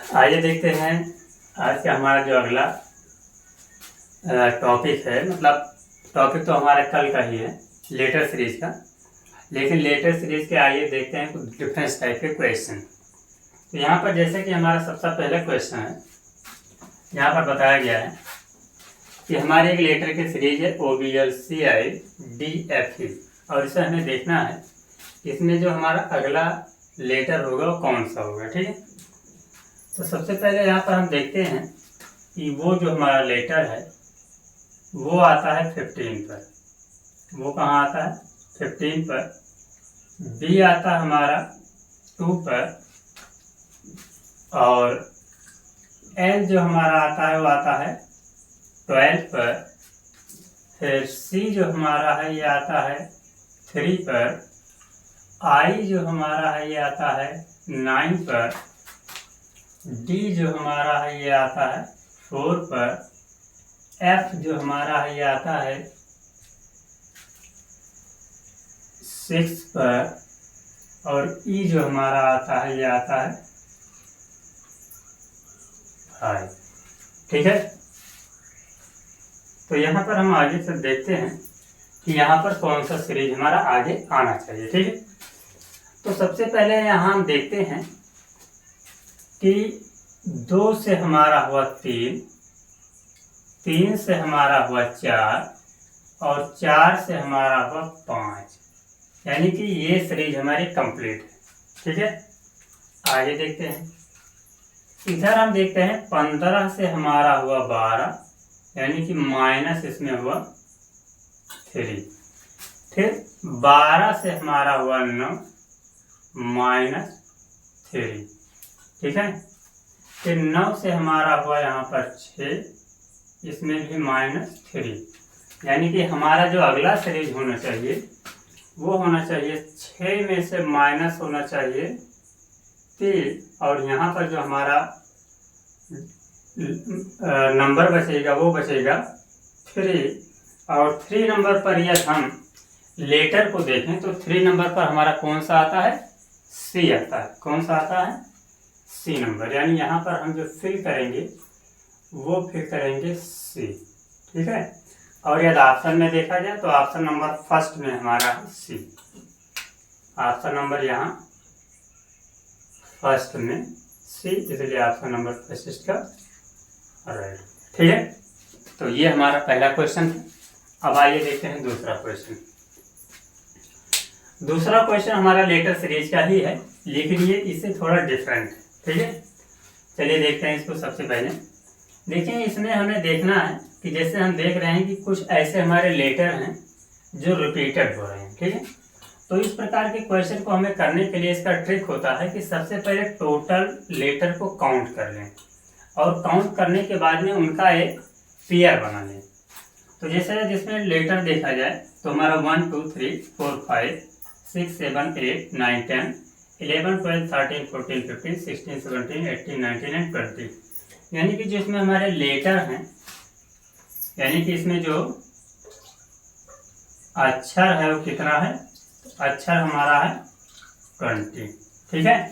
आइए देखते हैं आज का हमारा जो अगला टॉपिक है। मतलब टॉपिक तो हमारा कल का ही है, लेटर सीरीज का। लेकिन लेटर सीरीज के आइए देखते हैं कुछ डिफरेंस टाइप के क्वेश्चन। तो यहाँ पर जैसे कि हमारा सबसे पहला क्वेश्चन है, यहाँ पर बताया गया है कि हमारे एक लेटर की सीरीज है OBLCI DFE, और इसे हमें देखना है इसमें जो हमारा अगला लेटर होगा वो कौन सा होगा। ठीक है, तो सबसे पहले यहाँ पर हम देखते हैं कि वो जो हमारा लेटर है वो आता है 15 पर। वो कहाँ आता है? 15 पर। बी आता है हमारा 2 पर, और एल जो हमारा आता है वो आता है 12 पर। फिर सी जो हमारा है ये आता है 3 पर। आई जो हमारा है ये आता है 9 पर। डी जो हमारा है ये आता है 4 पर। एफ जो हमारा है ये आता है 6 पर, और ई जो हमारा आता है ये आता है 5। ठीक है, तो यहाँ पर हम आगे से देखते हैं कि यहाँ पर कौन सा सीरीज हमारा आगे आना चाहिए। ठीक है, तो सबसे पहले यहाँ हम देखते हैं कि 2 से हमारा हुआ 3, 3 से हमारा हुआ 4, और 4 से हमारा हुआ 5, यानी कि ये सीरीज हमारी कंप्लीट है। ठीक है, आगे देखते हैं। इधर हम देखते हैं 15 से हमारा हुआ 12, यानी कि माइनस इसमें हुआ 3। फिर 12 से हमारा हुआ 9 -3। ठीक है, फिर 9 से हमारा हुआ यहाँ पर 6, इसमें भी -3, यानी कि हमारा जो अगला सीरीज होना चाहिए वो होना चाहिए 6 में से माइनस होना चाहिए 3, और यहाँ पर जो हमारा नंबर बचेगा वो बचेगा 3, और 3 नंबर पर यदि हम लेटर को देखें तो 3 नंबर पर हमारा कौन सा आता है? सी आता है। कौन सा आता है? सी नंबर, यानी यहाँ पर हम जो फिल करेंगे वो फिल करेंगे सी। ठीक है, और यदि ऑप्शन में देखा जाए तो ऑप्शन नंबर फर्स्ट में हमारा सी। ऑप्शन नंबर यहाँ फर्स्ट में सी, इसलिए ऑप्शन नंबर फर्स्ट इसका राइट। ठीक है, तो ये हमारा पहला क्वेश्चन था। अब आइए देखते हैं दूसरा क्वेश्चन। दूसरा क्वेश्चन हमारा लेटर सीरीज का ही है, लेकिन ये इससे थोड़ा डिफरेंट है। ठीक है, चलिए देखते हैं इसको। सबसे पहले देखिए, इसमें हमें देखना है कि जैसे हम देख रहे हैं कि कुछ ऐसे हमारे लेटर हैं जो रिपीटेड हो रहे हैं। ठीक है, तो इस प्रकार के क्वेश्चन को हमें करने के लिए इसका ट्रिक होता है कि सबसे पहले टोटल लेटर को काउंट कर लें, और काउंट करने के बाद में उनका एक पेयर बना लें। तो जैसे जिसमें लेटर देखा जाए तो हमारा 1 2 3 4 5 6 7 8 9 10 11 12 13 14 15 16 17 18 19 एंड 20, यानी कि जिसमें हमारे लेटर हैं, यानी कि इसमें जो अक्षर है वो कितना है? अक्षर हमारा है 20। ठीक है,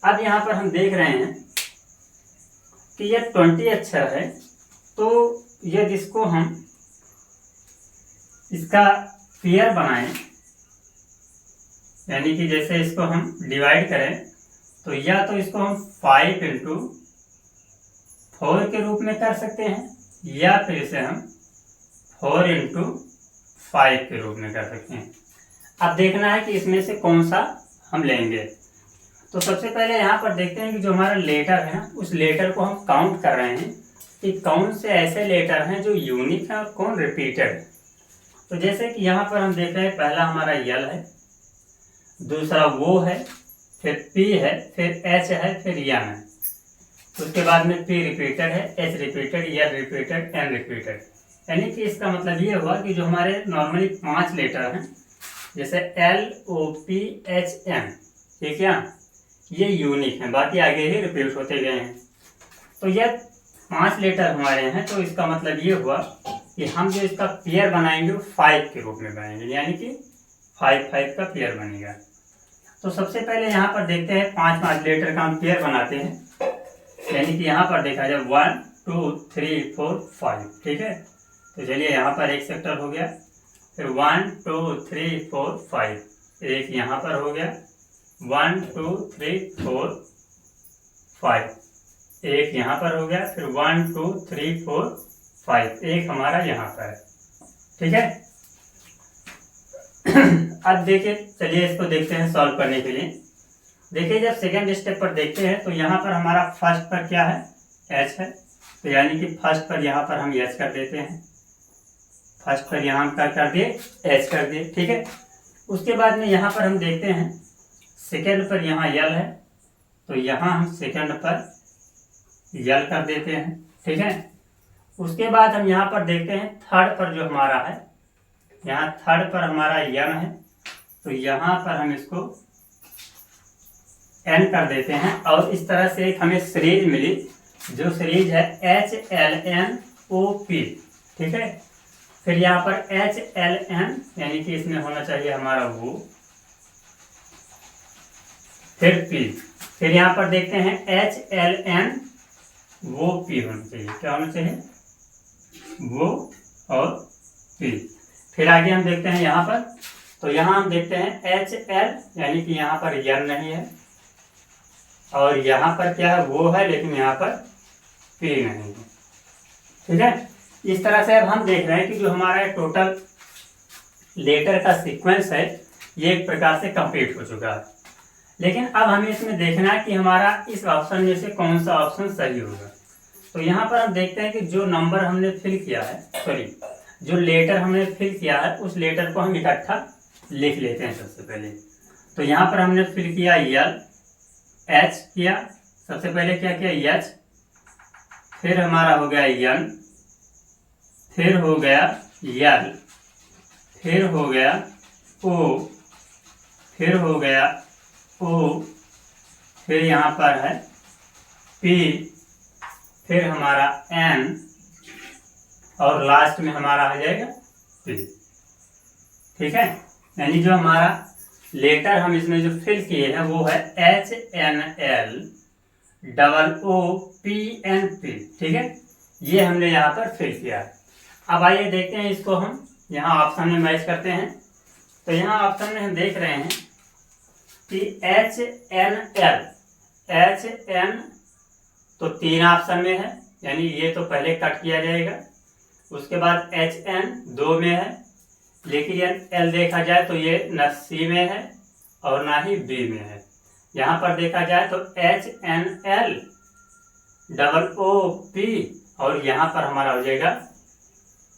अब यहाँ पर हम देख रहे हैं कि यह 20 अक्षर है, तो यदि इसको हम इसका पेयर बनाएं, यानी कि जैसे इसको हम डिवाइड करें तो या तो इसको हम 5 × 4 के रूप में कर सकते हैं, या फिर इसे हम 4 × 5 के रूप में कर सकते हैं। अब देखना है कि इसमें से कौन सा हम लेंगे। तो सबसे पहले यहाँ पर देखते हैं कि जो हमारा लेटर है उस लेटर को हम काउंट कर रहे हैं कि कौन से ऐसे लेटर हैं जो यूनिक हैं और कौन रिपीटेड है। तो जैसे कि यहाँ पर हम देख रहे हैं, पहला हमारा यल है, दूसरा वो है, फिर पी है, फिर एच है, फिर यन है। उसके बाद में पी रिपीटेड है, एच रिपीटेड, यल रिपीटेड, एन रिपीटेड। यानी कि इसका मतलब ये हुआ कि जो हमारे नॉर्मली 5 लेटर हैं, जैसे LOPHM, ठीक है, ये यूनिक है, बाकी आगे ही रिपीट होते गए हैं। तो ये 5 लेटर हमारे हैं, तो इसका मतलब ये हुआ कि हम जो इसका पेयर बनाएंगे वो 5 के रूप में बनाएंगे, यानी कि 5 का पेयर बनेगा। तो सबसे पहले यहाँ पर देखते हैं 5 लेटर का हम पेयर बनाते हैं। यानी कि यहाँ पर देखा जाए 1 2 3 4 5, ठीक है। तो चलिए यहाँ पर एक सेक्टर हो गया, फिर 1 2 3 4 5, एक यहाँ पर हो गया 1 2 3 4 5, एक यहाँ पर हो गया, फिर 1 2 3 4 5, एक हमारा यहाँ पर है, ठीक है। अब देखिए, चलिए इसको देखते हैं सॉल्व करने के लिए। देखिए जब सेकेंड स्टेप पर देखते हैं तो यहाँ पर हमारा फर्स्ट पर क्या है, एच है, तो यानी कि फर्स्ट पर यहाँ पर हम एच कर देते हैं, फर्स्ट पर यहाँ हम क्या कर दिए, एच कर दिए, ठीक है। उसके बाद में यहाँ पर हम देखते हैं सेकेंड पर यहाँ यल है, तो यहाँ हम सेकेंड पर यल कर देते हैं, ठीक है। उसके बाद हम यहाँ पर देखते हैं थर्ड पर जो हमारा है, यहाँ थर्ड पर हमारा यन है, तो यहाँ पर हम इसको एन कर देते हैं, और इस तरह से एक हमें सीरीज मिली, जो सीरीज है HLNOP, ठीक है। फिर यहाँ पर HLN यानी कि इसमें होना चाहिए हमारा वो, फिर P, फिर यहाँ पर देखते हैं HLN वो P होना चाहिए, क्या होना चाहिए, वो और P। फिर आगे हम देखते हैं यहाँ पर, तो यहाँ हम देखते हैं HL यानी कि यहाँ पर यन नहीं है, और यहाँ पर क्या है, वो है, लेकिन यहाँ पर P नहीं है, ठीक है। इस तरह से अब हम देख रहे हैं कि जो हमारा टोटल लेटर का सीक्वेंस है ये एक प्रकार से कंप्लीट हो चुका है। लेकिन अब हमें इसमें देखना है कि हमारा इस ऑप्शन में से कौन सा ऑप्शन सही होगा। तो यहाँ पर हम देखते हैं कि जो नंबर हमने फिल किया है, सॉरी जो लेटर हमने फिल किया है, उस लेटर को हम इकट्ठा लिख लेते हैं सबसे पहले। तो यहाँ पर हमने फिल किया यल, एच किया, सबसे पहले क्या किया एच, फिर हमारा हो गया यन, फिर हो गया यल, फिर हो गया ओ, फिर हो गया ओ, फिर यहाँ पर है पी, फिर हमारा एन, और लास्ट में हमारा आ जाएगा पी, ठीक है। यानी जो हमारा लेटर हम इसमें जो फिल किए हैं वो है HNL OOPNP, ठीक है, ये हमने यहाँ पर फिल किया है। अब आइए देखते हैं इसको हम यहाँ ऑप्शन में मैच करते हैं। तो यहाँ ऑप्शन में हम देख रहे हैं कि HN तो 3 ऑप्शन में है, यानी ये तो पहले कट किया जाएगा। उसके बाद HN 2 में है, लेकिन L देखा जाए तो ये न C में है और ना ही B में है। यहाँ पर देखा जाए तो HNL OOP, और यहाँ पर हमारा हो जाएगा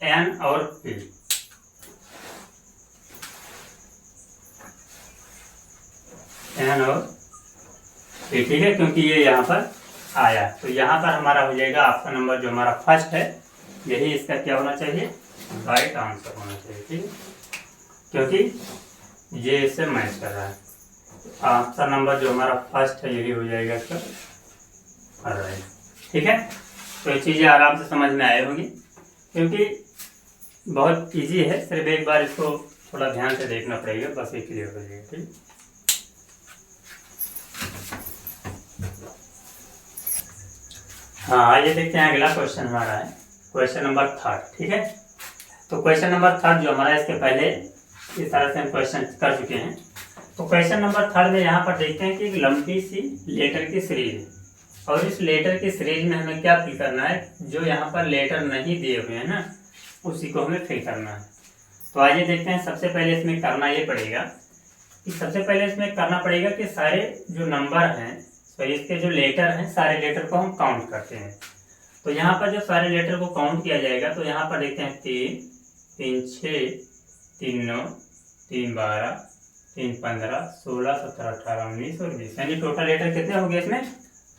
N और P। N और P, ठीक है, क्योंकि ये यहाँ पर आया, तो यहाँ पर हमारा हो जाएगा ऑप्शन नंबर जो हमारा फर्स्ट है, यही इसका क्या होना चाहिए, राइट आंसर होना चाहिए, ठीक है, क्योंकि ये इससे मैच कर रहा है। ऑप्शन नंबर जो हमारा फर्स्ट है यही हो जाएगा इसका राइट, ठीक है। तो ये चीज़ें आराम से समझ में आए होंगी, क्योंकि बहुत इजी है, सिर्फ एक बार इसको थोड़ा ध्यान से देखना पड़ेगा, बस ये क्लियर हो जाएगा, ठीक। हाँ, आइए देखते हैं अगला क्वेश्चन हमारा है क्वेश्चन नंबर 3, ठीक है। तो क्वेश्चन नंबर 3 जो हमारा, इसके पहले इस तरह से हम क्वेश्चन कर चुके हैं। तो क्वेश्चन नंबर 3 में यहाँ पर देखते हैं कि एक लंबी सी लेटर की सीरीज है, और इस लेटर की सीरीज में हमें क्या फिल करना है, जो यहाँ पर लेटर नहीं दिए हुए हैं ना, उसी को हमें फिल करना है। तो आइए देखते हैं, सबसे पहले इसमें करना ये पड़ेगा कि सारे जो नंबर हैं, तो इसके जो लेटर हैं, सारे लेटर को हम काउंट करते हैं। तो यहाँ पर जो सारे लेटर को काउंट किया जाएगा, तो यहाँ पर देखते हैं 3 3 6 3 9 3 12 3 15 16 17 18 19 और 20, यानी टोटल लेटर कितने हो गए इसमें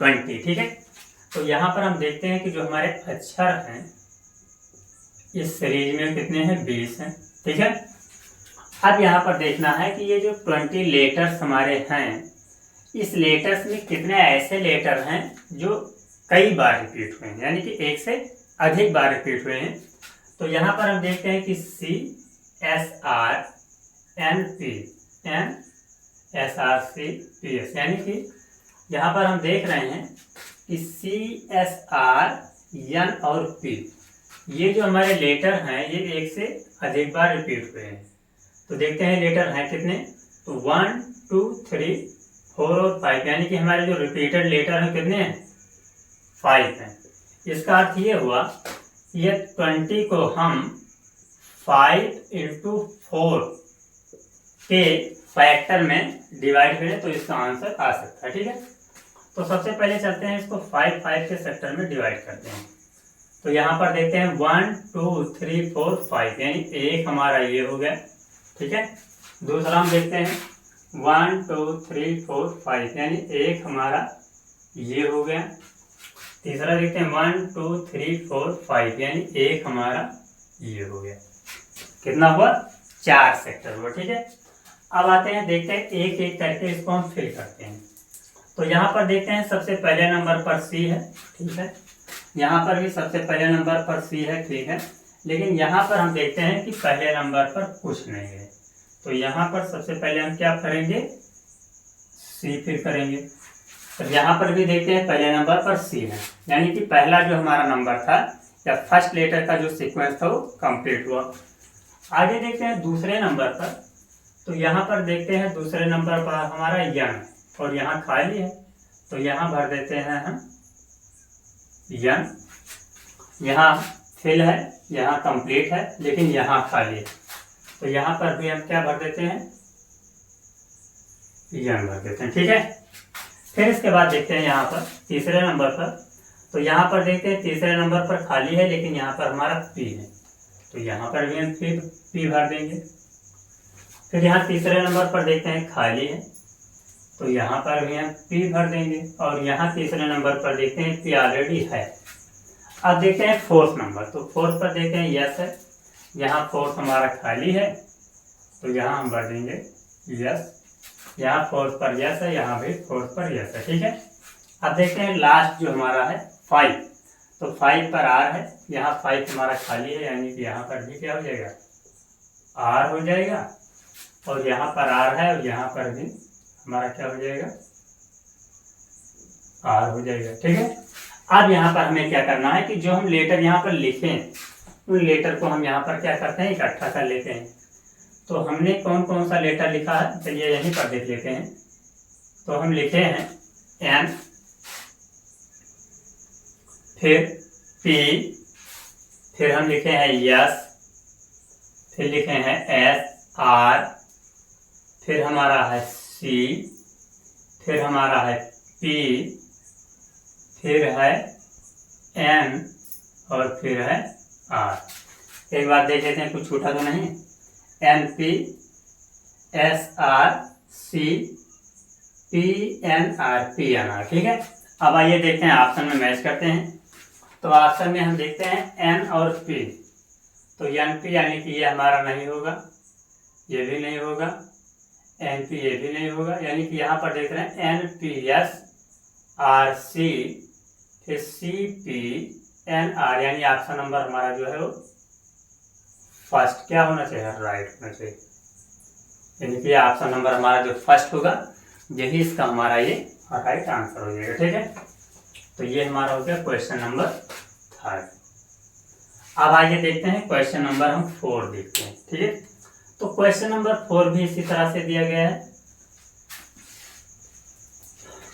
20, ठीक है। तो यहाँ पर हम देखते हैं कि जो हमारे अक्षर हैं इस सीरीज में कितने हैं, 20 हैं, ठीक है। अब यहाँ पर देखना है कि ये जो 20 लेटर्स हमारे हैं, इस लेटर्स में कितने ऐसे लेटर हैं जो कई बार रिपीट हुए हैं, यानी कि एक से अधिक बार रिपीट हुए हैं। तो यहाँ पर हम देखते हैं कि CSRNP, यानी कि यहाँ पर हम देख रहे हैं CSR, N और P, ये जो हमारे लेटर हैं ये एक से अधिक बार रिपीट हुए हैं। तो देखते हैं लेटर हैं कितने, तो 1 2 3 4 और 5, यानी कि हमारे जो रिपीटेड लेटर हैं कितने हैं, 5 हैं। इसका अर्थ ये हुआ ये 20 को हम 5 into 4 के फैक्टर में डिवाइड करें तो इसका आंसर आ सकता है। ठीक है, तो सबसे पहले चलते हैं इसको 5 के सेक्टर में डिवाइड करते हैं। तो यहाँ पर देखते हैं 1 2 3 4 5, यानी एक हमारा ये हो गया। ठीक है, दूसरा हम देखते हैं 1 2 3 4 5, यानी एक हमारा ये हो गया। तीसरा देखते हैं 1 2 3 4 5, यानी एक हमारा ये हो गया। कितना हुआ, 4 सेक्टर हुआ। ठीक है, अब आते हैं देखते हैं एक एक करके इसको हम फिल करते हैं। तो यहाँ पर देखते हैं सबसे पहले नंबर पर C है। ठीक है, यहाँ पर भी सबसे पहले नंबर पर C है। ठीक है, लेकिन यहाँ पर हम देखते हैं कि पहले नंबर पर कुछ नहीं है। तो यहाँ पर सबसे पहले हम क्या करेंगे, C फिल करेंगे। तो यहाँ पर भी देखते हैं पहले नंबर पर C है, यानी कि पहला जो हमारा नंबर था या फर्स्ट लेटर का जो सीक्वेंस था वो कंप्लीट हुआ। आगे देखते हैं दूसरे नंबर पर। तो यहाँ पर देखते हैं दूसरे नंबर पर हमारा यन और यहाँ खाली है, तो यहाँ भर देते हैं हम यन। यहाँ फिल है, यहाँ कंप्लीट है, लेकिन यहाँ खाली है, तो यहाँ पर भी हम क्या भर देते हैं, यन भर देते हैं। ठीक है, फिर इसके बाद देखते हैं यहाँ पर तीसरे नंबर पर। तो यहाँ पर देखते हैं तीसरे नंबर पर खाली है, लेकिन यहाँ पर हमारा P है, तो यहाँ पर भी हम P भर देंगे। फिर यहाँ तीसरे नंबर पर देखते हैं खाली है, तो यहाँ पर भी हम P भर देंगे। और यहाँ तीसरे नंबर पर देखते हैं P ऑलरेडी है। अब देखते हैं फोर्थ नंबर। तो फोर्थ पर देखते हैं यस है, यहाँ फोर्थ हमारा खाली है, तो यहाँ हम भर देंगे यस। यहाँ फोर्थ पर यस है, यहाँ भी फोर्थ पर यस है। ठीक है, अब देखते हैं लास्ट जो हमारा है 5। तो 5 पर R है, यहाँ 5 हमारा खाली है, यानी कि यहाँ पर भी क्या हो जाएगा, R हो जाएगा। और यहाँ पर R है और यहाँ पर भी हमारा क्या हो जाएगा, R हो जाएगा। ठीक है, अब यहाँ पर हमें क्या करना है कि जो हम लेटर यहाँ पर लिखें उन लेटर को हम यहाँ पर क्या करते हैं, इकट्ठा कर लेते हैं। तो हमने कौन कौन सा लेटर लिखा है, चलिए यहीं पर देख लेते हैं। तो हम लिखे हैं N, फिर P, फिर हम लिखे हैं S, फिर लिखे हैं S R, फिर हमारा है C, फिर हमारा है P, फिर है N और फिर है R। एक बार देख लेते हैं कुछ छूटा तो नहीं। N P S R C P N R P N R। ठीक है, अब आइए देखते हैं ऑप्शन में मैच करते हैं। तो ऑप्शन में हम देखते हैं N और P। तो N P यानी कि ये हमारा नहीं होगा, ये भी नहीं होगा, N P ये भी नहीं होगा, यानी कि यहाँ पर देख रहे हैं N P S R C फिर C P N R, यानी ऑप्शन नंबर हमारा जो है वो फर्स्ट क्या होना चाहिए, राइट होना चाहिए। यानी कि ऑप्शन नंबर हमारा जो फर्स्ट होगा यही इसका हमारा ये राइट आंसर हो जाएगा। ठीक है, तो ये हमारा हो गया क्वेश्चन नंबर 3। अब आगे देखते हैं क्वेश्चन नंबर हम 4 देखते हैं। ठीक है, तो क्वेश्चन नंबर 4 भी इसी तरह से दिया गया है।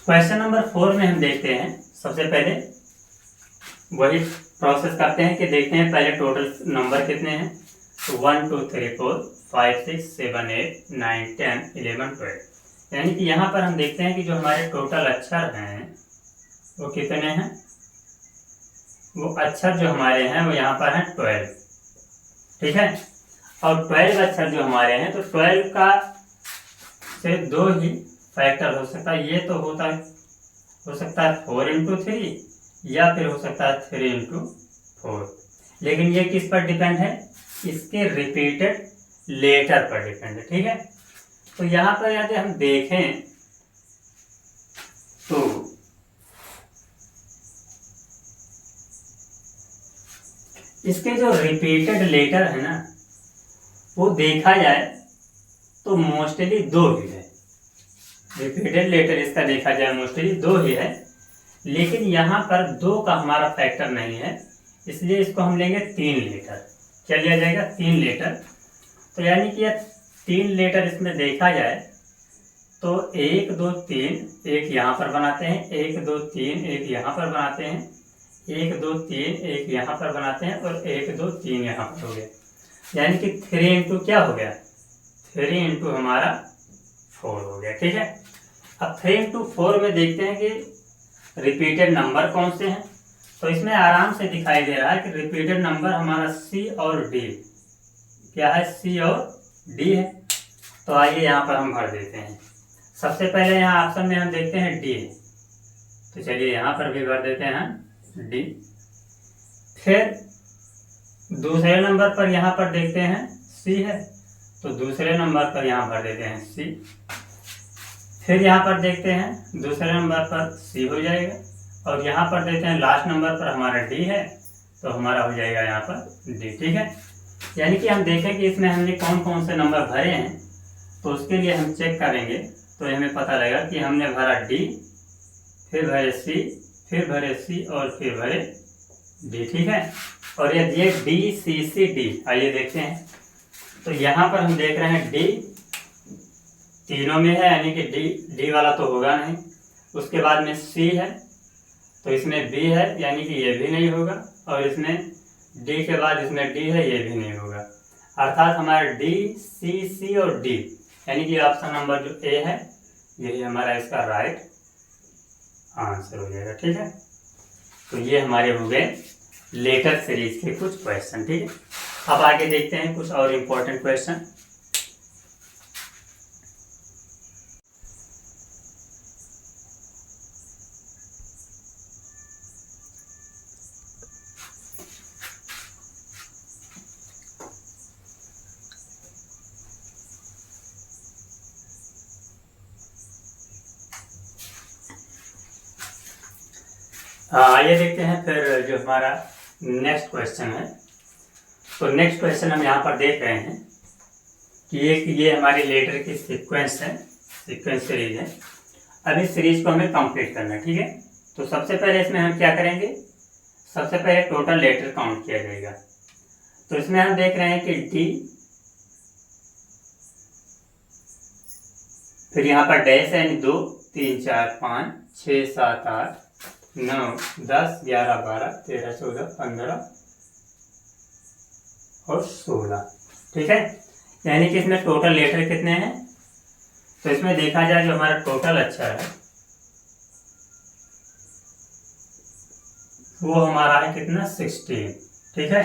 क्वेश्चन नंबर 4 में हम देखते हैं सबसे पहले वही प्रोसेस करते हैं कि देखते हैं पहले टोटल नंबर कितने हैं। तो 1 2 3 4 5 6 7 8 9 10 11 12, यानी कि यहाँ पर हम देखते हैं कि जो हमारे टोटल अक्षर हैं वो कितने हैं, वो अक्षर जो हमारे हैं वो यहाँ पर हैं 12। ठीक है, और 12 अक्षर जो हमारे हैं, तो 12 का से 2 ही फैक्टर हो सकता है। ये तो हो सकता है 4 into 3 या फिर हो सकता है 3 into 4, लेकिन ये किस पर डिपेंड है, इसके रिपीटेड लेटर पर डिपेंड है। ठीक है, तो यहाँ पर यदि हम देखें तो इसके जो रिपीटेड लेटर है ना, वो देखा जाए तो मोस्टली 2 ही है। रिपीटेड लेटर इसका देखा जाए मोस्टली 2 ही है, लेकिन यहाँ पर 2 का हमारा फैक्टर नहीं है, इसलिए इसको हम लेंगे 3 लीटर। क्या लिया जाएगा? 3 लीटर। तो यानी कि यह 3 लीटर इसमें देखा जाए तो 1 2 3 एक यहाँ पर बनाते हैं, 1 2 3 एक यहाँ पर बनाते हैं, 1 2 3 एक यहाँ पर बनाते हैं और 1 2 3 यहाँ पर हो गया। यानी कि 3 इंटू क्या हो गया? 3 इंटू हमारा 4 हो गया। ठीक है, अब 3 इंटू 4 में देखते हैं कि रिपीटेड नंबर कौन से हैं। तो इसमें आराम से दिखाई दे रहा है कि रिपीटेड नंबर हमारा सी और डी। क्या है? सी और डी है। तो आइए यहाँ पर हम भर देते हैं। सबसे पहले यहाँ ऑप्शन में हम देखते हैं डी है, तो चलिए यहाँ पर भी भर देते हैं डी। फिर दूसरे नंबर पर यहाँ पर देखते हैं सी है, तो दूसरे नंबर पर यहाँ भर देते हैं सी। फिर यहाँ पर देखते हैं दूसरे नंबर पर सी हो जाएगा, और यहाँ पर देते हैं लास्ट नंबर पर हमारा डी है, तो हमारा हो जाएगा यहाँ पर डी। ठीक है, यानी कि हम देखें कि इसमें हमने कौन कौन से नंबर भरे हैं, तो उसके लिए हम चेक करेंगे तो हमें पता लगेगा कि हमने भरा डी, फिर भरे सी, फिर भरे सी और फिर भरे डी। ठीक है, और ये दिए डी सी सी डी। आइए देखते हैं। तो यहाँ पर हम देख रहे हैं डी तीनों में है, यानी कि डी वाला तो होगा नहीं। उसके बाद में सी है, तो इसमें बी है, यानी कि ये भी नहीं होगा, और इसमें डी के बाद इसमें डी है, ये भी नहीं होगा। अर्थात हमारा डी सी सी और डी, यानी कि ऑप्शन नंबर जो ए है यही हमारा इसका राइट आंसर हो जाएगा। ठीक है, तो ये हमारे हो गए लेटर सीरीज के कुछ क्वेश्चन। ठीक है, अब आगे देखते हैं कुछ और इम्पोर्टेंट क्वेश्चन। आइए देखते हैं फिर जो हमारा नेक्स्ट क्वेश्चन है। तो नेक्स्ट क्वेश्चन हम यहाँ पर देख रहे हैं कि ये हमारी लेटर की सीक्वेंस है, सीक्वेंस सीरीज है। अब इस सीरीज को हमें कंप्लीट करना है। ठीक है, तो सबसे पहले इसमें हम क्या करेंगे? सबसे पहले टोटल लेटर काउंट किया जाएगा। तो इसमें हम देख रहे हैं कि डी, फिर यहाँ पर डैश है, यानी 2 3 4 5 6 7 8 9 10 11 12 13 14 15 और 16। ठीक है, यानी कि इसमें टोटल लेटर कितने हैं? तो इसमें देखा जाए जो हमारा टोटल अक्षर है वो हमारा है कितना? 16। ठीक है,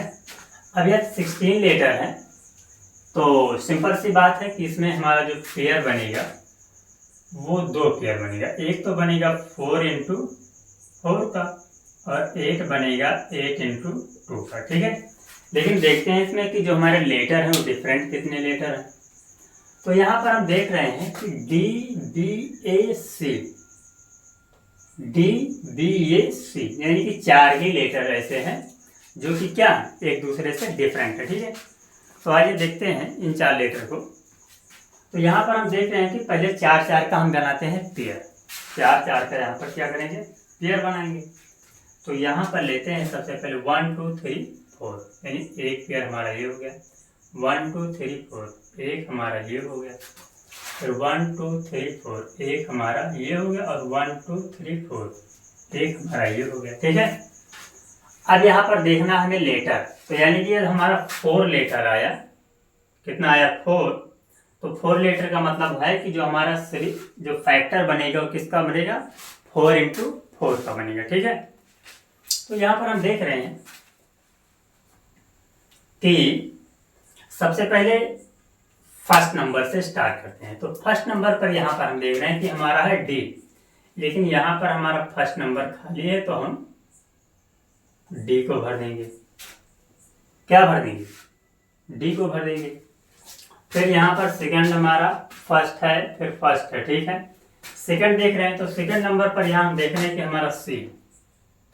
अब यह 16 लेटर है, तो सिंपल सी बात है कि इसमें हमारा जो पेयर बनेगा वो 2 पेयर बनेगा। एक तो बनेगा 4 इंटू 4 का, और 8 बनेगा 8 इंटू 2 का। ठीक है, लेकिन देखते हैं इसमें कि जो हमारे लेटर हैं वो डिफरेंट कितने लेटर हैं। तो यहाँ पर हम देख रहे हैं कि डी बी ए सी, डी बी ए सी, यानी कि 4 ही लेटर ऐसे हैं जो कि क्या एक दूसरे से डिफरेंट है। ठीक है, तो आइए देखते हैं इन 4 लेटर को। तो यहाँ पर हम देख रहे हैं कि पहले 4 4 का हम बनाते हैं पेयर। 4 4 का यहाँ पर क्या करेंगे? पेयर बनाएंगे। तो यहाँ पर लेते हैं सबसे पहले 1 2 3 4, यानी एक पेयर हमारा ये हो गया। 1 2 3 4 एक हमारा ये हो गया, फिर 1 2 3 4 एक हमारा ये हो गया, और 1 2 3 4 एक हमारा ये हो गया। ठीक है, अब यहाँ पर देखना हमें लेटर, तो यानी कि हमारा 4 लेटर आया। कितना आया? 4। तो 4 लेटर का मतलब है कि जो हमारा जो फैक्टर बनेगा वो किसका बनेगा? 4 इंटू 4 का बनेगा। ठीक है, तो यहाँ पर हम देख रहे हैं कि सबसे पहले फर्स्ट नंबर से स्टार्ट करते हैं। तो फर्स्ट नंबर पर यहाँ पर हम देख रहे हैं कि हमारा है डी, लेकिन यहाँ पर हमारा फर्स्ट नंबर खाली है, तो हम डी को भर देंगे। क्या भर देंगे? डी को भर देंगे। फिर यहाँ पर सेकंड हमारा फर्स्ट है, फिर फर्स्ट है। ठीक है, सेकंड देख रहे हैं, तो सेकंड नंबर पर यहाँ हम देख रहे हैं कि हमारा सी,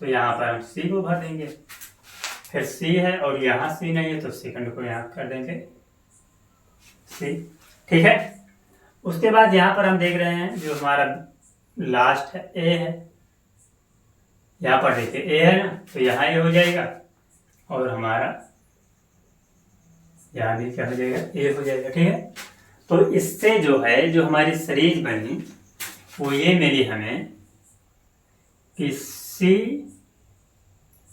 तो यहाँ पर हम सी को भर देंगे। फिर सी है और यहाँ सी नहीं है, तो सेकंड को यहाँ कर देंगे सी। ठीक है, उसके बाद यहाँ पर हम देख रहे हैं जो हमारा लास्ट है ए है, यहाँ पर देखिए ए है ना, तो यहाँ ए हो जाएगा और हमारा यहाँ भी क्या हो जाएगा, ए हो जाएगा। ठीक है, तो इससे जो है जो हमारी सीरीज बनी वो ये मिली हमें कि सी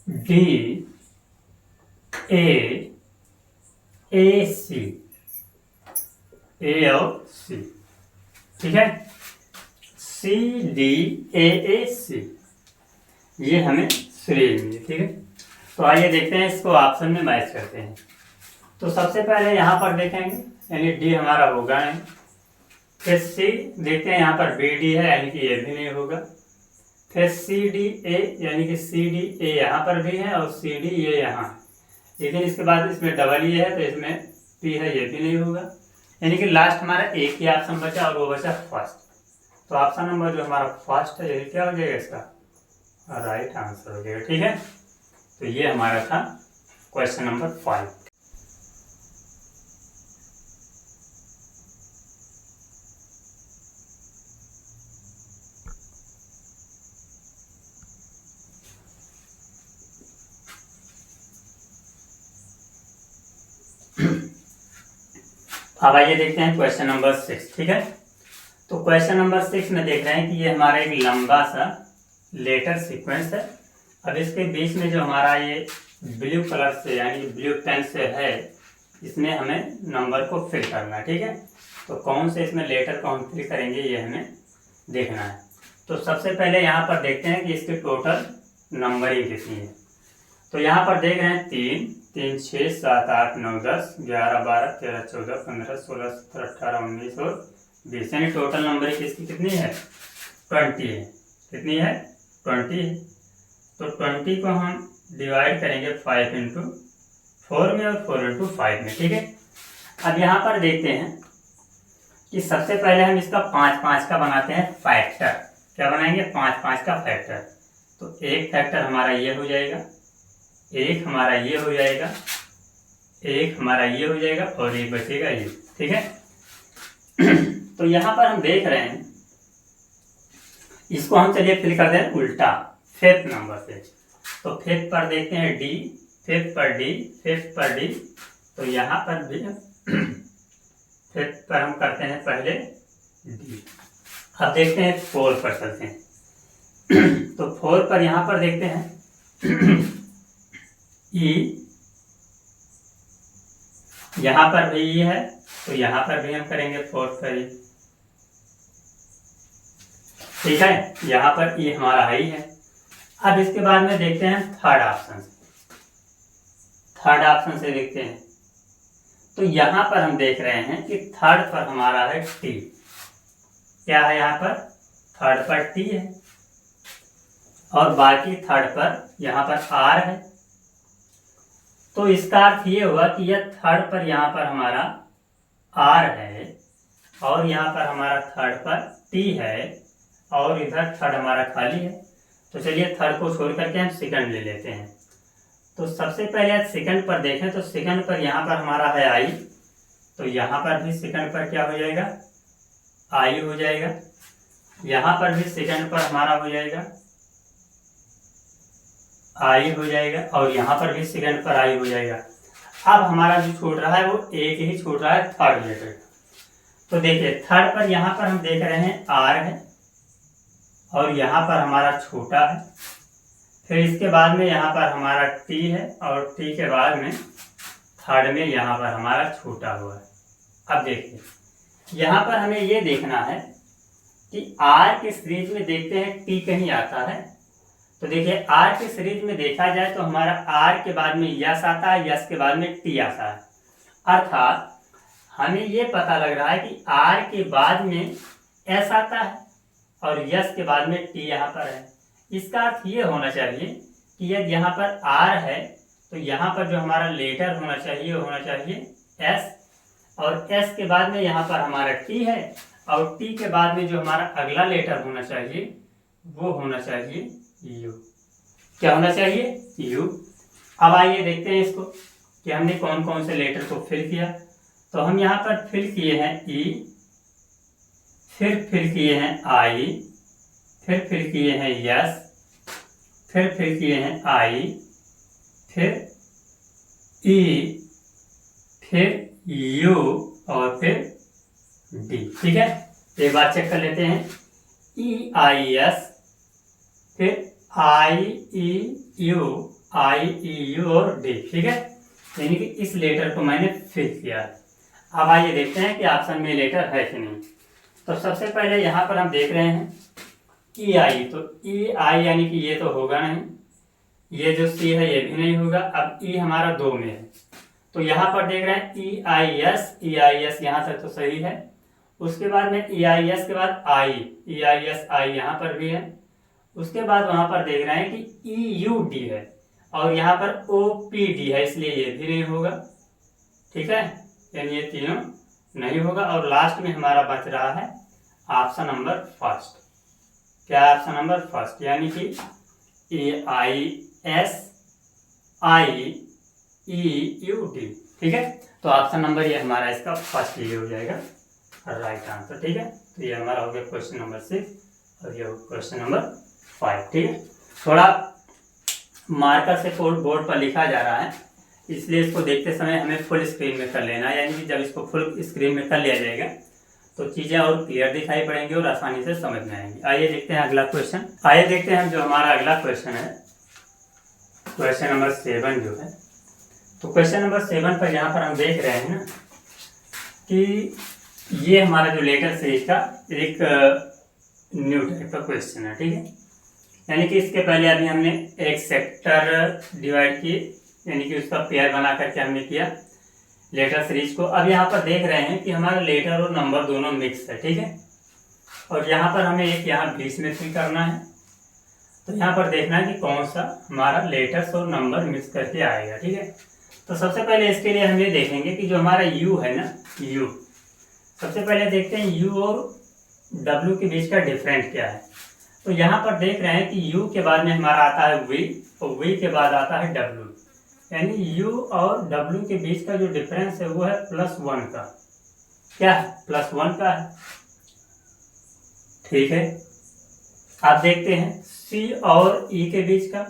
डी ए सी, ए और सी। ठीक है, सी डी ए सी, ये हमें सीरीज मिली। ठीक है, तो आइए देखते हैं इसको ऑप्शन में मैच करते हैं। तो सबसे पहले यहाँ पर देखेंगे, यानी डी हमारा होगा नहीं। फिर सी देखते हैं, यहाँ पर बी डी है यानी कि ये भी नहीं होगा। फिर सी डी ए, यानी कि सी डी ए यहाँ पर भी है और सी डी ये यहाँ है, लेकिन इसके बाद इसमें डबल ये है तो इसमें पी है, ये भी नहीं होगा। यानी कि लास्ट हमारा एक ही ऑप्शन बचा और वो बचा फर्स्ट। तो ऑप्शन नंबर जो हमारा फर्स्ट है ये क्या हो जाएगा, इसका राइट आंसर हो जाएगा। ठीक है, तो ये हमारा था क्वेश्चन नंबर 5। अब आइए देखते हैं क्वेश्चन नंबर 6। ठीक है, तो क्वेश्चन नंबर 6 में देख रहे हैं कि ये हमारा एक लंबा सा लेटर सीक्वेंस है। अब इसके बीच में जो हमारा ये ब्लू कलर से यानी ब्लू पेन से है, इसमें हमें नंबर को फिल करना है। ठीक है, तो कौन से इसमें लेटर को हम फिल करेंगे ये हमें देखना है। तो सबसे पहले यहाँ पर देखते हैं कि इसकी टोटल नंबरिंग कितनी है। तो यहाँ पर देख रहे हैं 3 3 6 7 8 9 10 11 12 13 14 15 16 17 18 19 और 20, यानी टोटल नंबरिंग इसकी कितनी है, 20 है। कितनी है, 20 है। तो 20 को हम डिवाइड करेंगे 5 इंटू 4 में और 4 इंटू 5 में। ठीक है, अब यहाँ पर देखते हैं कि सबसे पहले हम इसका 5 5 का बनाते हैं फैक्टर। क्या बनाएंगे, 5 5 का फैक्टर। तो एक फैक्टर हमारा ये हो जाएगा, एक हमारा ये हो जाएगा, एक हमारा ये हो जाएगा और एक बचेगा ये। ठीक है, तो यहाँ पर हम देख रहे हैं, इसको हम चलिए फिल कर दें उल्टा फिफ्थ नंबर से। तो फिफ्थ पर देखते हैं डी, फिफ्थ पर डी, फिफ्थ पर डी। तो यहाँ पर भी फिफ्थ पर हम करते हैं पहले डी। अब देखते हैं 4 पर चलते हैं। तो 4 पर यहाँ पर देखते हैं ई, यहाँ पर भी ई है तो यहाँ पर भी हम करेंगे 4 पर ई। ठीक है, यहाँ पर ई हमारा ही है। अब इसके बाद में देखते हैं थर्ड ऑप्शन से, थर्ड ऑप्शन से देखते हैं। तो यहाँ पर हम देख रहे हैं कि थर्ड पर हमारा है टी। क्या है यहाँ पर, थर्ड पर टी है और बाकी थर्ड पर यहाँ पर आर है। तो इसका अर्थ ये हुआ कि यह थर्ड पर यहाँ पर हमारा आर है और यहाँ पर हमारा थर्ड पर टी है और इधर थर्ड हमारा खाली है। तो चलिए थर्ड को छोड़ करके हम सेकंड ले लेते हैं। तो सबसे पहले सेकंड पर देखें तो सेकंड पर यहाँ पर हमारा है आई, तो यहाँ पर भी सेकंड पर क्या हो जाएगा, आई हो जाएगा। यहाँ पर भी सेकंड पर हमारा हो जाएगा आई हो जाएगा और यहाँ पर भी सेकंड पर आई हो जाएगा। अब हमारा जो छूट रहा है वो एक ही छूट रहा है, थर्ड लेटर। तो देखिए थर्ड पर यहाँ पर हम देख रहे हैं आर है और यहाँ पर हमारा छोटा है। फिर इसके बाद में यहाँ पर हमारा टी है और टी के बाद में थर्ड में यहाँ पर हमारा छोटा हुआ है। अब देखिए यहाँ पर हमें ये देखना है कि आर के सीरीज में देखते हैं टी कहीं आता है। तो देखिए आर के सीरीज में देखा जाए तो हमारा आर के बाद में यस आता है, यस के बाद में टी आता है। अर्थात हमें ये पता लग रहा है कि आर के बाद में एस आता है और यस के बाद में टी यहाँ पर है। इसका अर्थ ये होना चाहिए कि यदि यहाँ पर आर है तो यहाँ पर जो हमारा लेटर होना चाहिए वो होना चाहिए एस, और एस के बाद में यहाँ पर हमारा टी है और टी के बाद में जो हमारा अगला लेटर होना चाहिए वो होना चाहिए यू। क्या होना चाहिए, यू। अब आइए देखते हैं इसको कि हमने कौन कौन से लेटर को फिल किया। तो हम यहाँ पर फिल किए हैं ई, फिर फिल किए हैं आई, फिर फिल किए हैं यस, फिर किए हैं आई, फिर ई, फिर यू और फिर डी। ठीक है, एक बार चेक कर लेते हैं। ई आई एस, फिर आई E you, I E you और डी। ठीक है, यानी कि इस लेटर को मैंने फिल किया है। अब आइए देखते हैं कि ऑप्शन में लेटर है कि नहीं। तो सबसे पहले यहाँ पर हम देख रहे हैं ई आई, तो ई आई यानी कि ये तो होगा नहीं, ये जो सी है ये भी नहीं होगा। अब ई हमारा 2 में है, तो यहाँ पर देख रहे हैं ई आई एस यहाँ तक तो सही है। उसके बाद में ई आई एस के बाद आई, ई आई एस आई यहाँ पर भी है। उसके बाद वहाँ पर देख रहे हैं कि ई यू डी है और यहाँ पर ओ पी डी है, इसलिए ये भी नहीं होगा। ठीक है, यानी ये तीनों नहीं होगा। और लास्ट में हमारा बच रहा है ऑप्शन नंबर फर्स्ट। क्या ऑप्शन नंबर फर्स्ट, यानी कि A I S I E U D. ठीक है, तो ऑप्शन नंबर ये हमारा इसका फर्स्ट ये हो जाएगा राइट आंसर। ठीक है, तो ये हमारा हो गया क्वेश्चन नंबर 6 और ये क्वेश्चन नंबर 5। ठीक है, थोड़ा मार्कर से बोर्ड पर लिखा जा रहा है, इसलिए इसको देखते समय हमें फुल स्क्रीन में कर लेना है, यानी कि जब इसको फुल स्क्रीन में कर लिया जाएगा तो चीज़ें और क्लियर दिखाई पड़ेंगी और आसानी से समझ में आएंगी। आइए देखते हैं अगला क्वेश्चन। आइए देखते हैं जो हमारा अगला क्वेश्चन है, क्वेश्चन नंबर 7 जो है। तो क्वेश्चन नंबर 7 पर यहाँ पर हम देख रहे हैं ना कि ये हमारा जो लेटर सीरीज का एक न्यू टाइप का क्वेश्चन है। ठीक है, यानी कि इसके पहले अभी हमने एक सेक्टर डिवाइड किए, यानी कि उसका पेयर बना करके हमने किया लेटर सीरीज को। अब यहाँ पर देख रहे हैं कि हमारा लेटर और नंबर दोनों मिक्स है। ठीक है, और यहाँ पर हमें एक यहाँ बीच में फिल करना है, तो यहाँ पर देखना है कि कौन सा हमारा लेटर्स और नंबर मिक्स करके आएगा। ठीक है, तो सबसे पहले इसके लिए हम ये देखेंगे कि जो हमारा यू है ना, यू, सबसे पहले देखते हैं यू और डब्ल्यू के बीच का डिफरेंट क्या है। तो यहाँ पर देख रहे हैं कि यू के बाद में हमारा आता है वी और वी के बाद आता है डब्ल्यू, यानी यू और डब्ल्यू के बीच का जो डिफरेंस है वो है +1 का। क्या है? +1 का है। ठीक है, आप देखते हैं सी और ई के बीच का,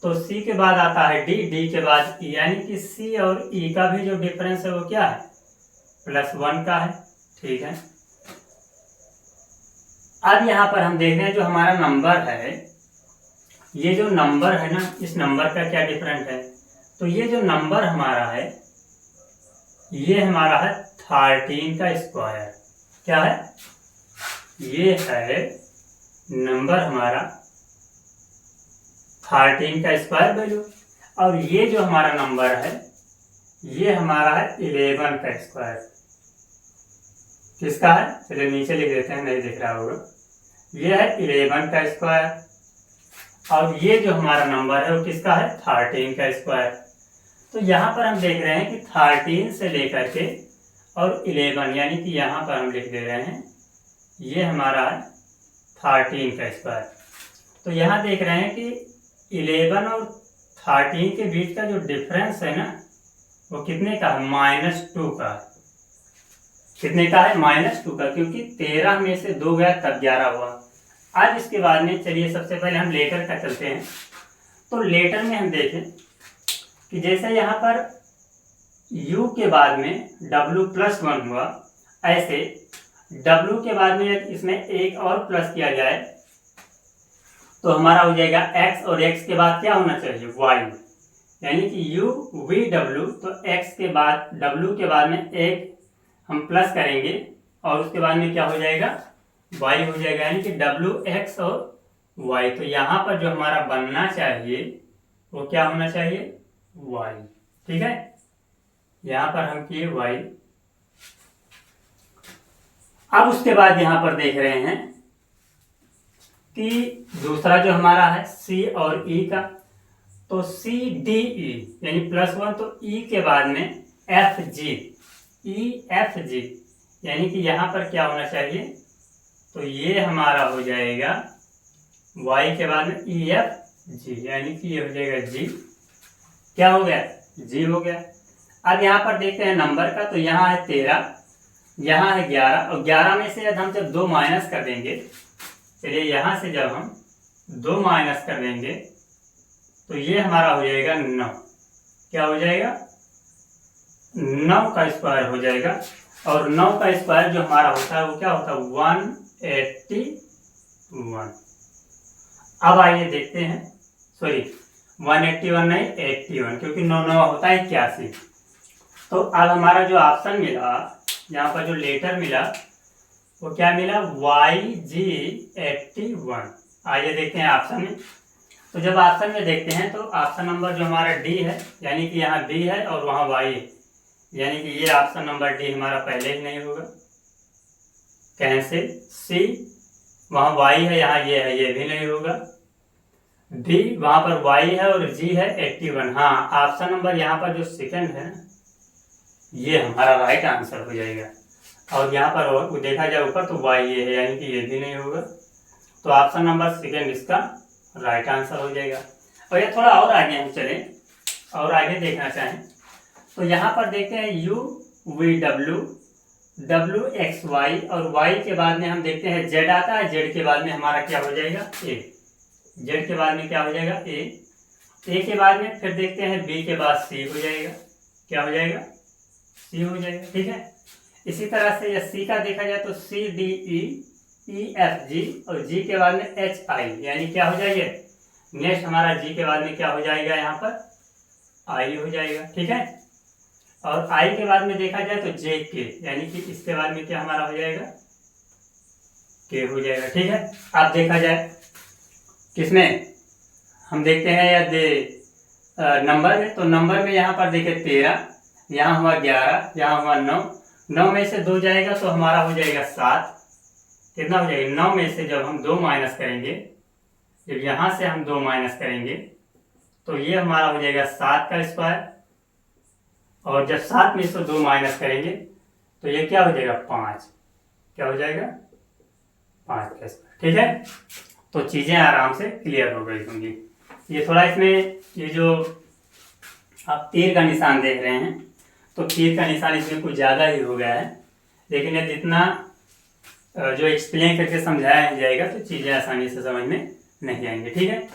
तो सी के बाद आता है डी, डी के बाद ई, यानी कि सी और ई का भी जो डिफरेंस है वो क्या है? +1 का है। ठीक है, अब यहाँ पर हम देख रहे हैं जो हमारा नंबर है, ये जो नंबर है ना, इस नंबर का क्या डिफरेंट है। तो ये जो नंबर हमारा है ये हमारा है 13 का स्क्वायर। क्या है? ये है नंबर हमारा 13 का स्क्वायर वैल्यू, और ये जो हमारा नंबर है ये हमारा है 11 का स्क्वायर। किसका है? चलिए नीचे लिख देते हैं, नहीं दिख रहा होगा। ये है 11 का स्क्वायर, और ये जो हमारा नंबर है वो किसका है? 13 का स्क्वायर। तो यहाँ पर हम देख रहे हैं कि 13 से लेकर के और 11, यानी कि यहाँ पर हम लिख दे रहे हैं ये हमारा है 13 का स्क्वायर। तो यहाँ देख रहे हैं कि 11 और 13 के बीच का जो डिफरेंस है ना वो कितने का है? -2 का। कितने का है? -2 का, क्योंकि 13 में से 2 गया तब 11 हुआ। आज इसके बाद में चलिए सबसे पहले हम लेटर का चलते हैं। तो लेटर में हम देखें कि जैसे यहाँ पर u के बाद में w+1 हुआ, ऐसे w के बाद में इसमें एक और प्लस किया जाए तो हमारा हो जाएगा x, और x के बाद क्या होना चाहिए? y, यानी कि u v w, तो x के बाद w के बाद में एक हम प्लस करेंगे और उसके बाद में क्या हो जाएगा? y हो जाएगा, यानी कि w x और y। तो यहाँ पर जो हमारा बनना चाहिए वो क्या होना चाहिए? y। ठीक है, यहाँ पर हम किए y। अब उसके बाद यहाँ पर देख रहे हैं कि दूसरा जो हमारा है c और e का, तो c d e यानी +1, तो e के बाद में f g, e f g, यानी कि यहाँ पर क्या होना चाहिए? तो ये हमारा हो जाएगा y के बाद में e f g, यानी कि ये हो जाएगा g। क्या हो गया? g हो गया। अब यहाँ पर देखते हैं नंबर का, तो यहाँ है 13, यहाँ है 11, और 11 में से हम जब 2 माइनस कर देंगे, चलिए यहाँ से जब हम 2 माइनस कर देंगे तो ये हमारा हो जाएगा 9। क्या हो जाएगा? 9 का स्क्वायर हो जाएगा। और 9 का स्क्वायर जो हमारा होता है वो क्या होता है? 181। अब आइए देखते हैं, सॉरी 181 नहीं 81, क्योंकि 9 9 होता है 81। तो अब हमारा जो ऑप्शन मिला, यहाँ पर जो लेटर मिला वो क्या मिला? YG81। आइए देखते हैं ऑप्शन में। तो जब ऑप्शन में देखते हैं तो ऑप्शन नंबर जो हमारा डी है, यानी कि यहाँ बी है और वहाँ वाई है, यानी कि ये ऑप्शन नंबर डी हमारा पहले ही नहीं होगा, कैंसिल। सी, वहाँ वाई है, यहाँ ये है, ये भी नहीं होगा। बी, वहाँ पर वाई है और जी है 81। हाँ, ऑप्शन नंबर यहाँ पर जो सेकंड है ये हमारा राइट आंसर हो जाएगा। और यहाँ पर देखा जाए ऊपर तो वाई ये है, यानी कि ये भी नहीं होगा। तो ऑप्शन नंबर सेकंड इसका राइट आंसर हो जाएगा। और ये थोड़ा और आगे हम चलें और आगे देखना चाहें तो यहाँ पर देखते हैं UVW XY, और Y के बाद में हम देखते हैं Z आता है। Z के बाद में हमारा क्या हो जाएगा? A। Z के बाद में क्या हो जाएगा? A के बाद में फिर देखते हैं B के बाद C हो जाएगा। क्या हो जाएगा? C हो जाएगा। ठीक है, इसी तरह से C का देखा जाए तो CDEEFG, और G के बाद में HI, यानी क्या हो जाएगा? नेक्स्ट हमारा G के बाद में क्या हो जाएगा? यहाँ पर I हो जाएगा। ठीक है, और I के बाद में देखा जाए तो JK, यानी कि इसके बाद में क्या हमारा हो जाएगा? K हो जाएगा। ठीक है, अब देखा जाए किसमें हम देखते हैं या नंबर में, तो नंबर में यहाँ पर देखे 13, यहाँ हुआ 11, यहाँ हुआ 9। 9 में से 2 जाएगा तो हमारा हो जाएगा 7। कितना हो जाएगा? 9 में से जब हम 2 माइनस करेंगे, जब यहाँ से हम 2 माइनस करेंगे तो ये हमारा हो जाएगा 7 का स्क्वायर, और जब 7 में से 2 माइनस करेंगे तो ये क्या हो जाएगा? 5। क्या हो जाएगा? 5 का स्क्वायर। ठीक है, तो चीज़ें आराम से क्लियर हो गई होंगी। ये थोड़ा इसमें ये जो आप तीर का निशान देख रहे हैं, तो तीर का निशान इसमें कुछ ज़्यादा ही हो गया है, लेकिन ये जितना जो एक्सप्लेन करके समझाया जाएगा तो चीज़ें आसानी से समझ में नहीं आएंगी। ठीक है,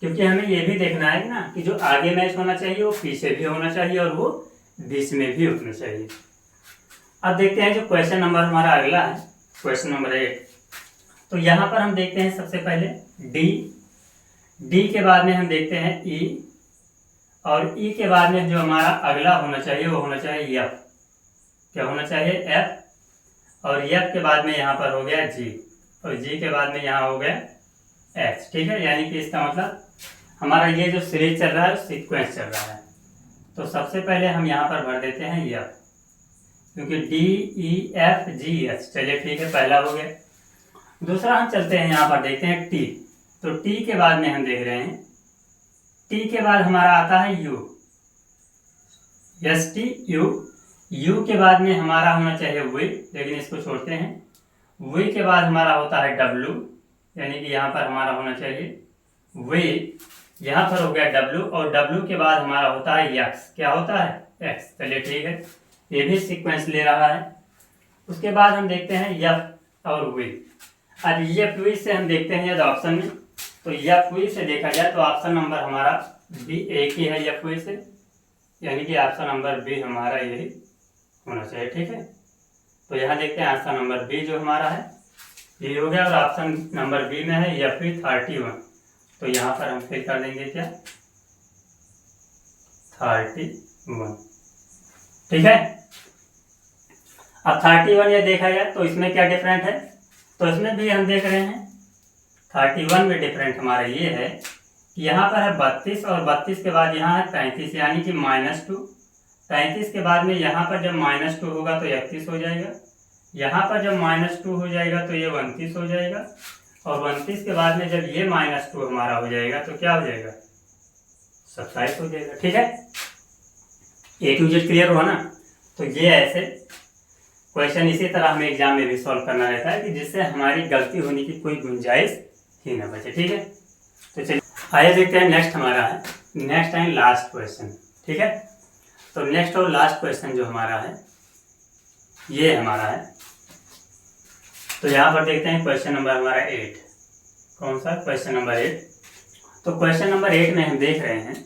क्योंकि हमें ये भी देखना है ना कि जो आगे मैच होना चाहिए वो पीछे भी होना चाहिए और वो बीच में भी होना चाहिए। अब देखते हैं जो क्वेश्चन नंबर हमारा अगला है, क्वेश्चन नंबर 8। तो यहाँ पर हम देखते हैं सबसे पहले डी के बाद में हम देखते हैं ई, और ई के बाद में जो हमारा अगला होना चाहिए वो होना चाहिए एफ। क्या होना चाहिए? एफ। और एफ के बाद में यहाँ पर हो गया जी, और जी के बाद में यहाँ हो गया एच। ठीक है, यानी कि इसका मतलब हमारा ये जो सीरीज चल रहा है सीक्वेंस चल रहा है। तो सबसे पहले हम यहाँ पर भर देते हैं एफ, क्योंकि DEFGH। चलिए ठीक है, पहला हो गया। दूसरा हम चलते हैं यहाँ पर देखते हैं टी। तो टी के बाद में हम देख रहे हैं, टी के बाद हमारा आता है यू, STU। यू के बाद में हमारा होना चाहिए वी, लेकिन इसको छोड़ते हैं। वी के बाद हमारा होता है डब्लू, यानी कि यहाँ पर हमारा होना चाहिए वी, यहाँ पर हो गया डब्लू, और डब्लू के बाद हमारा होता है एक्स। क्या होता है? एक्स। चलिए ठीक है, ये भी सीक्वेंस ले रहा है। उसके बाद हम देखते हैं एफ और वी। अब एफ वी से हम देखते हैं यदि ऑप्शन में, तो एफ वी से देखा जाए तो ऑप्शन नंबर हमारा बी एक ही है एफ वी से, यानी कि ऑप्शन नंबर बी हमारा यही होना चाहिए। ठीक है, तो यहाँ देखते हैं ऑप्शन नंबर बी जो हमारा है ये हो गया, और ऑप्शन नंबर बी में है एफ वी 31। तो यहाँ पर हम फिल कर देंगे क्या? 31। ठीक है, अब 31 ये देखा जाए तो इसमें क्या डिफरेंट है, तो इसमें भी हम देख रहे हैं 31 में डिफरेंट हमारा ये है कि यहाँ पर है 32, और 32 के बाद यहाँ है 35, यानी कि -2। 35 के बाद में यहाँ पर जब -2 होगा तो 31 हो जाएगा, यहाँ पर जब -2 हो जाएगा तो ये 29 हो जाएगा, और 29 के बाद में जब ये -2 हमारा हो जाएगा तो क्या हो जाएगा? 27 हो जाएगा। ठीक है, A to Z क्लियर हुआ ना। तो ये ऐसे क्वेश्चन इसी तरह हमें एग्जाम में भी सॉल्व करना रहता है कि जिससे हमारी गलती होने की कोई गुंजाइश ही ना बचे। ठीक है, तो चलिए आइए देखते हैं नेक्स्ट हमारा है, नेक्स्ट एंड लास्ट क्वेश्चन। ठीक है, तो नेक्स्ट और लास्ट क्वेश्चन जो हमारा है ये हमारा है, तो यहाँ पर देखते हैं क्वेश्चन नंबर हमारा 8। कौन सा? Question number 8। तो क्वेश्चन नंबर 8 में हम देख रहे हैं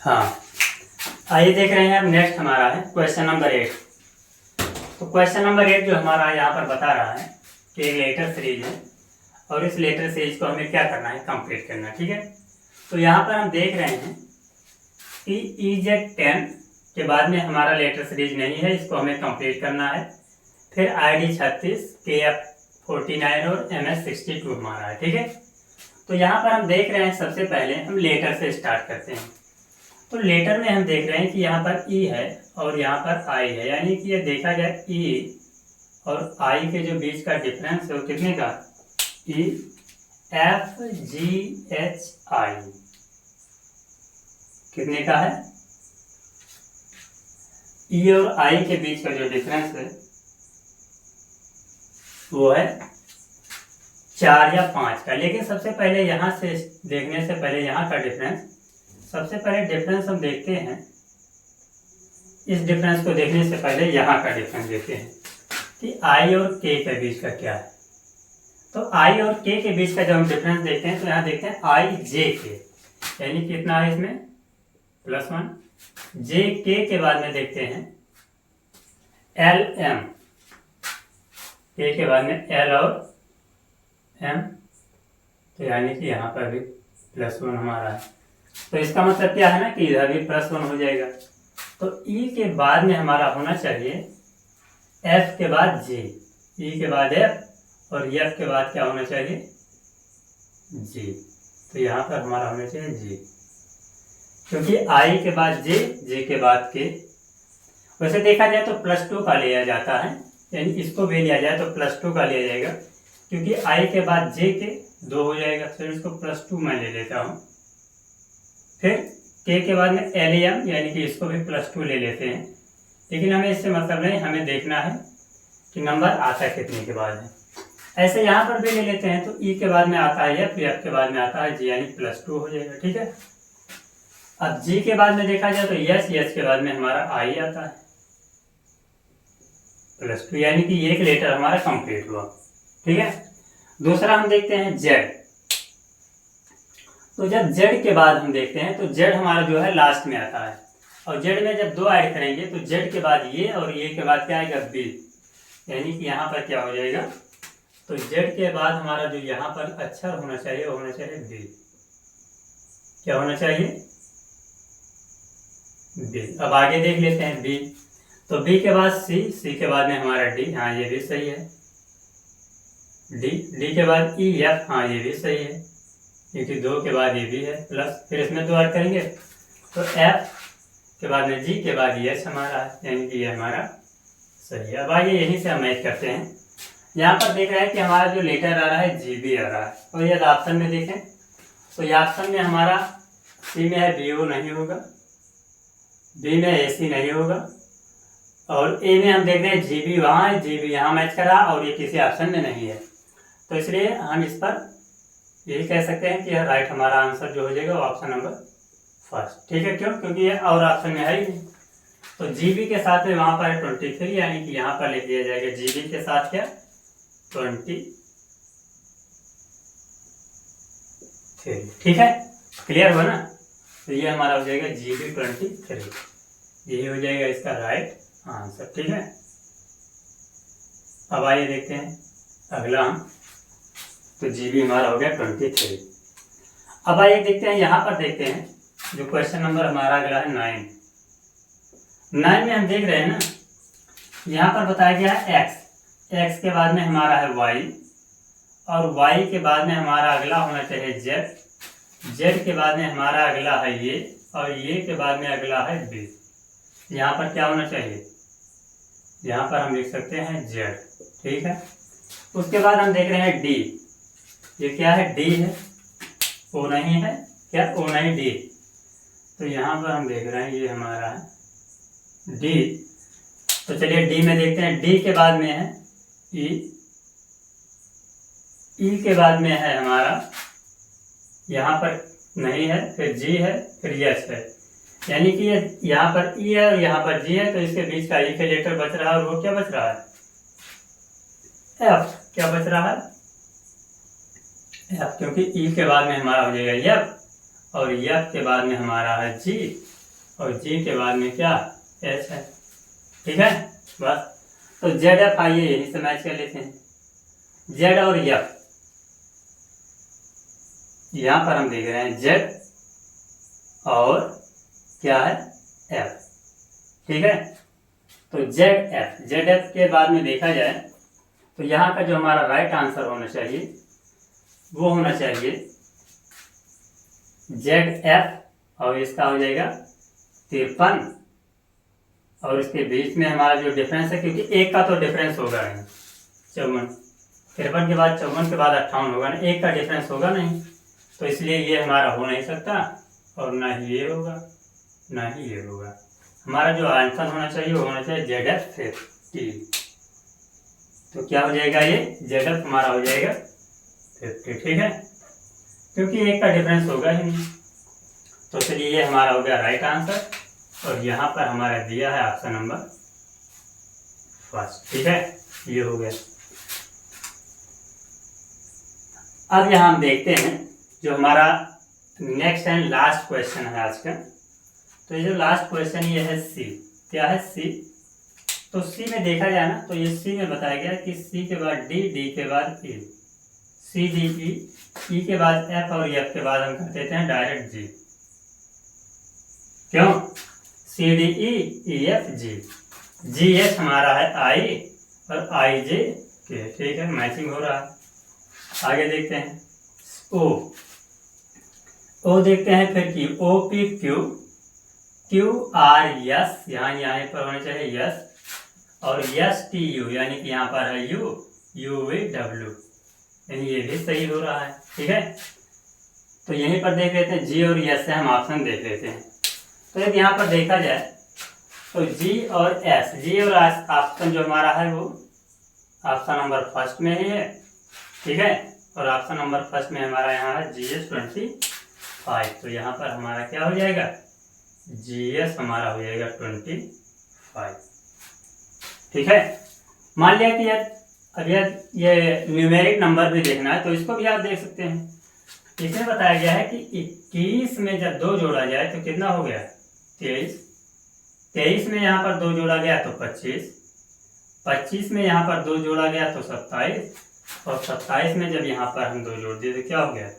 हाँ, आइए देख रहे हैं अब नेक्स्ट हमारा है क्वेश्चन नंबर 8। तो क्वेश्चन नंबर 8 जो हमारा यहाँ पर बता रहा है कि एक लेटर सीरीज है और इस लेटर सीरीज को हमें क्या करना है, कंप्लीट करना है। ठीक है, तो यहाँ पर हम देख रहे हैं कि EZ10 के बाद में हमारा लेटर सीरीज नहीं है, इसको हमें कंप्लीट करना है। फिर ID36, KF49 और MS62 हमारा है। ठीक है, तो यहाँ पर हम देख रहे हैं सबसे पहले हम लेटर से स्टार्ट करते हैं। तो लेटर में हम देख रहे हैं कि यहाँ पर E है और यहाँ पर I है, यानी कि ये देखा जाए E और I के जो बीच का डिफरेंस है वो कितने का, EFGHI कितने का है, E और I के बीच का जो डिफरेंस है वो है 4 या 5 का। लेकिन सबसे पहले यहाँ से देखने से पहले यहाँ का डिफरेंस, सबसे पहले डिफरेंस हम देखते हैं, इस डिफरेंस को देखने से पहले यहाँ का डिफरेंस देखते हैं कि I और K के बीच का क्या है। तो I और K के बीच का जब हम डिफरेंस देखते हैं तो यहाँ देखते हैं IJK, यानी कितना है इसमें +1। JK के बाद में देखते हैं LM, K के बाद में L और M, तो यानी कि यहाँ पर भी +1 हमारा है। तो इसका मतलब क्या है ना कि इधर भी +1 हो जाएगा। तो E के बाद में हमारा होना चाहिए F के बाद G, E के बाद F और F के बाद क्या होना चाहिए, G। तो यहाँ पर हमारा होना चाहिए G, क्योंकि I के बाद J, J के बाद K। वैसे देखा जाए तो +2 का लिया जाता है, यानी इसको भी लिया जाए तो +2 का लिया जाएगा, क्योंकि I के बाद J के 2 हो जाएगा। फिर इसको +2 मैं ले लेता हूँ। फिर K के बाद में LM, यानी कि इसको भी +2 ले लेते हैं। लेकिन हमें इससे मतलब नहीं, हमें देखना है कि नंबर आता कितने के बाद है। ऐसे यहाँ पर भी ले लेते हैं, तो E के बाद में आता है F, F के बाद में आता है G, यानी +2 हो जाएगा। ठीक है, अब G के बाद में देखा जाए तो S, S के बाद में हमारा I आता है +2, यानी कि एक लेटर हमारा कंप्लीट हुआ। ठीक है, दूसरा हम देखते हैं Z। तो जब Z के बाद हम देखते हैं तो Z हमारा जो है लास्ट में आता है, और Z में जब 2 ऐड करेंगे तो Z के बाद ये और ये के बाद क्या आएगा, B, यानी कि यहाँ पर क्या हो जाएगा, तो Z के बाद हमारा जो यहाँ पर अक्षर होना चाहिए वो होना चाहिए B। क्या होना चाहिए, B। अब आगे देख लेते हैं B। तो B के बाद C, C के बाद में हमारा D, हाँ ये भी सही है, D के बाद E, F, हाँ ये भी सही है, क्योंकि 2 के बाद ये भी है प्लस, फिर इसमें 2 ऐड करेंगे तो F के बाद में G के बाद H हमारा है, यानी कि ये हमारा सही है। अब आइए यहीं से हम मैच करते हैं। यहाँ पर देख रहे हैं कि हमारा जो लेटर आ रहा है GB आ रहा है, और यदि ऑप्शन में देखें तो ये ऑप्शन में हमारा C में है BO नहीं होगा, B में AC नहीं होगा, और A में हम देख रहे हैं GB वहाँ है, GB यहाँ मैच कर रहा, और ये किसी ऑप्शन में नहीं है। तो इसलिए हम इस पर यही कह सकते हैं कि राइट हमारा आंसर जो हो जाएगा वो ऑप्शन नंबर फर्स्ट। ठीक है, क्यों, क्योंकि ये और ऑप्शन में है ही नहीं। तो GB के साथ में वहाँ पर है 23, यानी कि यहाँ पर लिख दिया जाएगा GB के साथ क्या 23। ठीक है, क्लियर हुआ ना। तो ये हमारा हो जाएगा GB 23, यही हो जाएगा इसका राइट आंसर। ठीक है, अब आइए देखते हैं अगला हम, तो GB हमारा हो गया 23। अब आइए देखते हैं, यहाँ पर देखते हैं जो क्वेश्चन नंबर हमारा अगला है 9 में हम देख रहे हैं ना, यहाँ पर बताया गया है X के बाद में हमारा है Y, और Y के बाद में हमारा अगला होना चाहिए Z के बाद में हमारा अगला है ये, और ये के बाद में अगला है B। यहाँ पर क्या होना चाहिए, यहाँ पर हम लिख सकते हैं जेड। ठीक है, उसके बाद हम देख रहे हैं डी। ये क्या है? डी है, ओ नहीं है, क्या ओ नहीं, डी। तो यहाँ पर हम देख रहे हैं ये हमारा है डी। तो चलिए डी में देखते हैं। डी के बाद में है ई, ई के बाद में है हमारा, यहाँ पर नहीं है, फिर जी है, फिर यस है। यानी कि ये यहाँ पर ई है और यहाँ पर जी है, तो इसके बीच का ई का लेटर बच रहा है, और वो क्या बच रहा है? एफ। क्या बच रहा है? एफ, क्योंकि ई के बाद में हमारा हो जाएगा एफ, और एफ के बाद में हमारा है जी, और जी के बाद में क्या? एच है। ठीक है, बस। तो जेड एफ, आइए यही से मैच कर लेते हैं। जेड और एफ, यहाँ पर हम देख रहे हैं जेड और क्या है? एफ। ठीक है, तो जेड एफ, जेड एफ के बाद में देखा जाए तो यहाँ का जो हमारा राइट आंसर होना चाहिए वो होना चाहिए जेड एफ, और इसका हो जाएगा 53, और इसके बीच में हमारा जो डिफरेंस है, क्योंकि एक का तो डिफरेंस होगा नहीं, 54, 53 के बाद 54 के बाद 58 होगा ना, एक का डिफरेंस होगा नहीं, तो इसलिए ये हमारा हो नहीं सकता, और ना ही ये होगा, ना ही ये होगा। हमारा जो आंसर होना चाहिए वो होना चाहिए जेड एफ 50। तो क्या हो जाएगा? ये जेड एफ हमारा हो जाएगा 50। ठीक है, क्योंकि एक का डिफरेंस होगा ही नहीं। तो चलिए ये हमारा हो गया राइट आंसर, और यहाँ पर हमारा दिया है ऑप्शन नंबर फर्स्ट। ठीक है, ये हो गया। अब यहाँ हम देखते हैं जो हमारा नेक्स्ट एंड लास्ट क्वेश्चन है आज का। तो ये जो लास्ट क्वेश्चन ये है सी। क्या है? सी। तो सी में देखा जाए ना, तो ये सी में बताया गया कि सी के बाद डी, डी के बाद ई, सी डी ई के बाद एफ, और एफ के बाद हम कर देते हैं डायरेक्ट जी। क्यों? C D E F G, G H हमारा है आई, और आई जे के। ठीक है, मैचिंग हो रहा है। आगे देखते हैं ओ। ओ देखते हैं फिर की, O P Q, Q R S, यहाँ पर होना चाहिए यस, और यस टी यू, यानी कि यहाँ पर है यू, यू वी डब्ल्यू, यानी ये भी सही हो रहा है। ठीक है, तो यहीं पर देख लेते हैं जी और यस से हम ऑप्शन देख लेते हैं। तो यदि यहाँ पर देखा जाए तो जी और एस, जी और एस ऑप्शन जो हमारा है वो ऑप्शन नंबर फर्स्ट में ही है। ठीक है, और ऑप्शन नंबर फर्स्ट में हमारा यहाँ है जी एस 25। तो यहाँ पर हमारा क्या हो जाएगा? जी एस हमारा हो जाएगा 25। ठीक है, मान लिया कि अगर ये न्यूमेरिक नंबर भी देखना है तो इसको भी आप देख सकते हैं। इसमें बताया गया है कि 21 में जब 2 जोड़ा जाए तो कितना हो गया? 23। 23 में यहाँ पर 2 जोड़ा गया तो 25। 25 में यहाँ पर 2 जोड़ा गया तो 27, और 27 में जब यहाँ पर हम 2 जोड़ दिए तो क्या हो गया?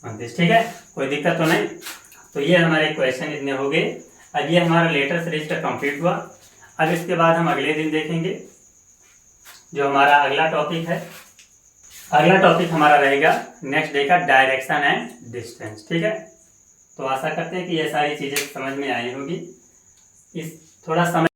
29। ठीक है, कोई दिक्कत तो नहीं। तो ये हमारे क्वेश्चन इतने हो गए। अब ये हमारा लेटर सीरीज का कंप्लीट हुआ। अब इसके बाद हम अगले दिन देखेंगे जो हमारा अगला टॉपिक है। अगला टॉपिक हमारा रहेगा नेक्स्ट डे का डायरेक्शन एंड डिस्टेंस। ठीक है, तो आशा करते हैं कि ये सारी चीज़ें समझ में आई होगी। इस थोड़ा समय